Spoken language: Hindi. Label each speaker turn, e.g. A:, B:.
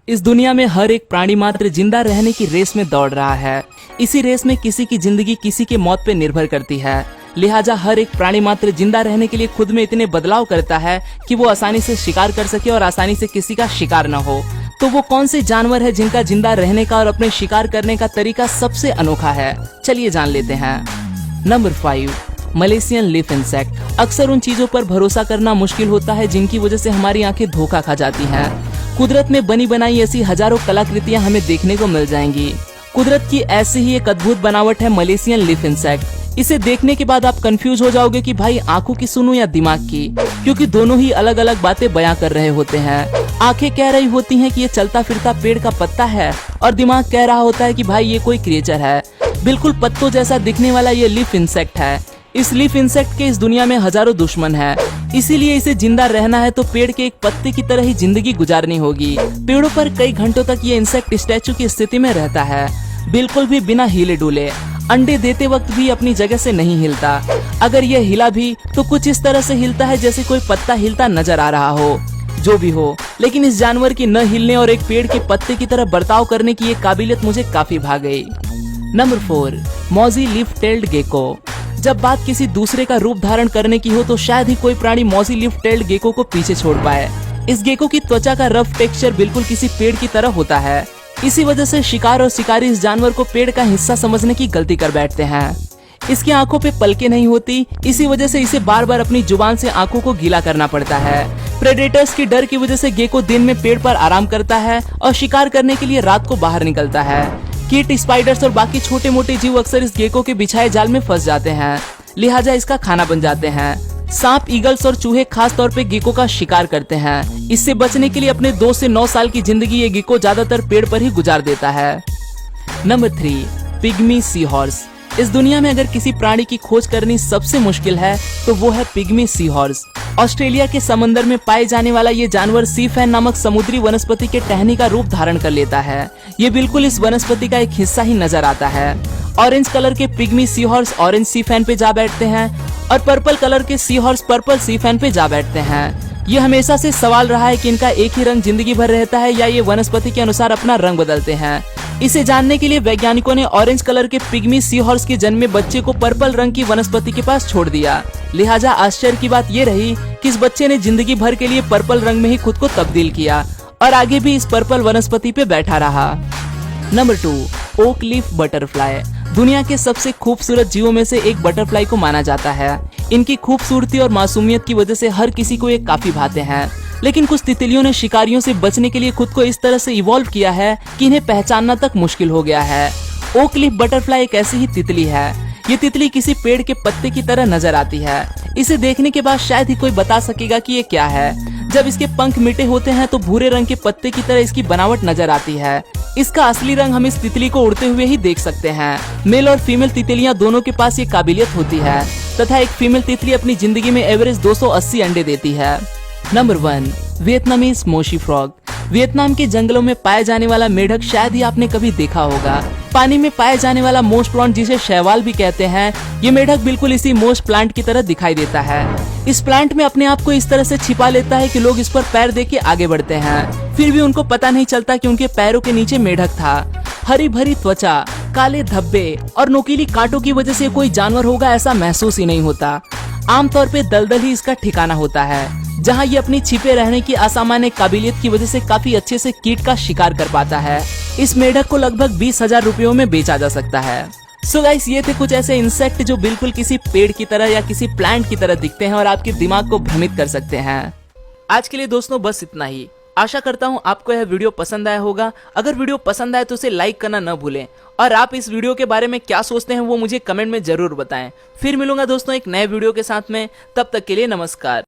A: इस दुनिया में हर एक प्राणी मात्र जिंदा रहने की रेस में दौड़ रहा है। इसी रेस में किसी की जिंदगी किसी के मौत पे निर्भर करती है। लिहाजा हर एक प्राणी मात्र जिंदा रहने के लिए खुद में इतने बदलाव करता है कि वो आसानी से शिकार कर सके और आसानी से किसी का शिकार न हो। तो वो कौन से जानवर है जिनका जिंदा रहने का और अपने शिकार करने का तरीका सबसे अनोखा है? चलिए जान लेते हैं। Number 5, Malaysian leaf insect. अक्सर उन चीजों पर भरोसा करना मुश्किल होता है जिनकी वजह से हमारी आंखें धोखा खा जाती हैं। कुदरत में बनी बनाई ऐसी हजारों कलाकृतियां हमें देखने को मिल जाएंगी। कुदरत की ऐसी ही एक अद्भुत बनावट है मलेशियन लीफ इंसेक्ट। इसे देखने के बाद आप कंफ्यूज हो जाओगे कि भाई आंखों की सुनूं या दिमाग की, क्योंकि दोनों ही अलग अलग बातें बयां कर रहे होते हैं। आंखें कह रही होती हैं कि ये चलता फिरता पेड़ का पत्ता है और दिमाग कह रहा होता है कि भाई ये कोई क्रिएचर है। बिल्कुल पत्तों जैसा दिखने वाला ये लीफ इंसेक्ट है। इस लीफ इंसेक्ट के इस दुनिया में हजारों दुश्मन हैं, इसीलिए इसे जिंदा रहना है तो पेड़ के एक पत्ते की तरह ही जिंदगी गुजारनी होगी। पेड़ों पर कई घंटों तक ये इंसेक्ट स्टैचू की स्थिति में रहता है, बिल्कुल भी बिना हिले डुले। अंडे देते वक्त भी अपनी जगह से नहीं हिलता। अगर ये हिला भी तो कुछ इस तरह से हिलता है जैसे कोई पत्ता हिलता नजर आ रहा हो। जो भी हो, लेकिन इस जानवर की न हिलने और एक पेड़ के पत्ते की तरह बर्ताव करने की ये काबिलियत मुझे काफी भा गई। नंबर 4, मौजी लीफ टेल्ड गेको। जब बात किसी दूसरे का रूप धारण करने की हो तो शायद ही कोई प्राणी मौजी लीफ टेल्ड गेको को पीछे छोड़ पाए। इस गेको की त्वचा का रफ टेक्सचर बिल्कुल किसी पेड़ की तरह होता है। इसी वजह से शिकार और शिकारी इस जानवर को पेड़ का हिस्सा समझने की गलती कर बैठते हैं। इसकी आंखों पे पलकें नहीं होती, इसी वजह से इसे बार बार अपनी जुबान से आंखों को गीला करना पड़ता है। प्रेडेटर्स की डर की वजह से गेको दिन में पेड़ पर आराम करता है और शिकार करने के लिए रात को बाहर निकलता है। कीट, स्पाइडर्स और बाकी छोटे मोटे जीव अक्सर इस गेको के बिछाए जाल में फंस जाते हैं, लिहाजा इसका खाना बन जाते हैं। सांप, ईगल्स और चूहे खास तौर पे गेको का शिकार करते हैं। इससे बचने के लिए अपने 2 से 9 साल की जिंदगी ये गेको ज्यादातर पेड़ पर ही गुजार देता है। Number 3, pygmy sea horse. इस दुनिया में अगर किसी प्राणी की खोज करनी सबसे मुश्किल है तो वो है पिग्मी सी हॉर्स। ऑस्ट्रेलिया के समंदर में पाए जाने वाला ये जानवर सी फैन नामक समुद्री वनस्पति के टहनी का रूप धारण कर लेता है। ये बिल्कुल इस वनस्पति का एक हिस्सा ही नजर आता है। ऑरेंज कलर के पिग्मी सी हॉर्स ऑरेंज सी फैन पे जा बैठते हैं और पर्पल कलर के सी हॉर्स पर्पल सी फैन पे जा बैठते हैं। ये हमेशा से सवाल रहा है कि इनका एक ही रंग जिंदगी भर रहता है या ये वनस्पति के अनुसार अपना रंग बदलते हैं। इसे जानने के लिए वैज्ञानिकों ने ऑरेंज कलर के पिग्मी सी हॉर्स के जन्मे बच्चे को पर्पल रंग की वनस्पति के पास छोड़ दिया। लिहाजा आश्चर्य की बात ये रही कि इस बच्चे ने जिंदगी भर के लिए पर्पल रंग में ही खुद को तब्दील किया और आगे भी इस पर्पल वनस्पति पे बैठा रहा। Number 2, oak leaf butterfly. दुनिया के सबसे खूबसूरत जीवों में से एक बटरफ्लाई को माना जाता है। इनकी खूबसूरती और मासूमियत की वजह से हर किसी को ये काफी भाते हैं, लेकिन कुछ तितलियों ने शिकारियों से बचने के लिए खुद को इस तरह से इवॉल्व किया है कि इन्हें पहचानना तक मुश्किल हो गया है। ओक लीफ बटरफ्लाई एक ऐसी ही तितली है। ये तितली किसी पेड़ के पत्ते की तरह नजर आती है। इसे देखने के बाद शायद ही कोई बता सकेगा कि ये क्या है। जब इसके पंख मिटे होते हैं तो भूरे रंग के पत्ते की तरह इसकी बनावट नजर आती है। इसका असली रंग हम इस तितली को उड़ते हुए ही देख सकते हैं। मेल और फीमेल तितलियां दोनों के पास ये काबिलियत होती है तथा एक फीमेल तितली अपनी जिंदगी में एवरेज 280 अंडे देती है। Number 1, Vietnamese mossy frog. Vietnam के जंगलों में पाए जाने वाला मेढक शायद ही आपने कभी देखा होगा। पानी में पाए जाने वाला मोस्ट प्लांट जिसे शैवाल भी कहते हैं, ये मेढक बिल्कुल इसी मोस्ट प्लांट की तरह दिखाई देता है। इस प्लांट में अपने आप को इस तरह से छिपा लेता है कि लोग इस पर पैर दे के आगे बढ़ते हैं, फिर भी उनको पता नहीं चलता कि उनके पैरों के नीचे मेढक था। हरी भरी त्वचा, काले धब्बे और नोकीली कांटों की वजह से कोई जानवर होगा ऐसा महसूस ही नहीं होता। आमतौर पे दलदल ही इसका ठिकाना होता है, जहाँ ये अपनी छिपे रहने की असामान्य काबिलियत की वजह से काफी अच्छे से कीट का शिकार कर पाता है। इस मेढक को लगभग 20,000 रुपयों में बेचा जा सकता है। सो गाइस, ये थे कुछ ऐसे इंसेक्ट जो बिल्कुल किसी पेड़ की तरह या किसी प्लांट की तरह दिखते हैं और आपके दिमाग को भ्रमित कर सकते हैं। आज के लिए दोस्तों बस इतना ही। आशा करता हूँ आपको यह वीडियो पसंद आया होगा। अगर वीडियो पसंद आए तो उसे लाइक करना न भूलें और आप इस वीडियो के बारे में क्या सोचते हैं वो मुझे कमेंट में जरूर बताएं। फिर मिलूंगा दोस्तों एक नए वीडियो के साथ में, तब तक के लिए नमस्कार।